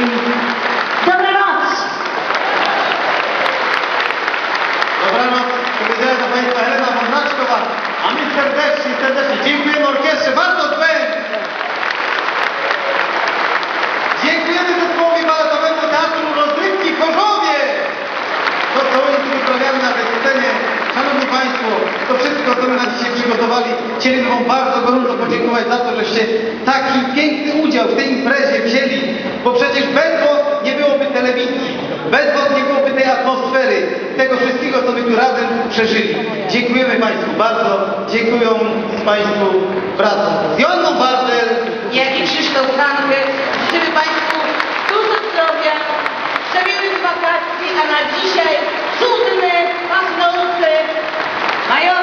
Dobranoc! Dobranoc, powiedziała do Państwa Helena Wądraczkowa, a my serdecznie dziękujemy orkiestrze, bardzo dźwięk! Dziękujemy zespołowi baletowemu Teatru Rozrywki w Chorzowie! To, co oni tu wyprawiają na tej scenie, Szanowni Państwo, to wszystko, co my na dzisiaj przygotowali, chcieliśmy Wam bardzo gorąco podziękować za to, żeście taki piękny udział w tej imprezie wzięli, bo przecież bez Was nie byłoby telewizji, bez Was nie byłoby tej atmosfery, tego wszystkiego, co my tu razem przeżyli. Dziękujemy Państwu bardzo, dziękuję Państwu wraz z Joanną Bartel, Jak i Krzysztof Hankę. Życzymy Państwu dużo zdrowia, przemiłych wakacji, a na dzisiaj cudne, pachnące, mają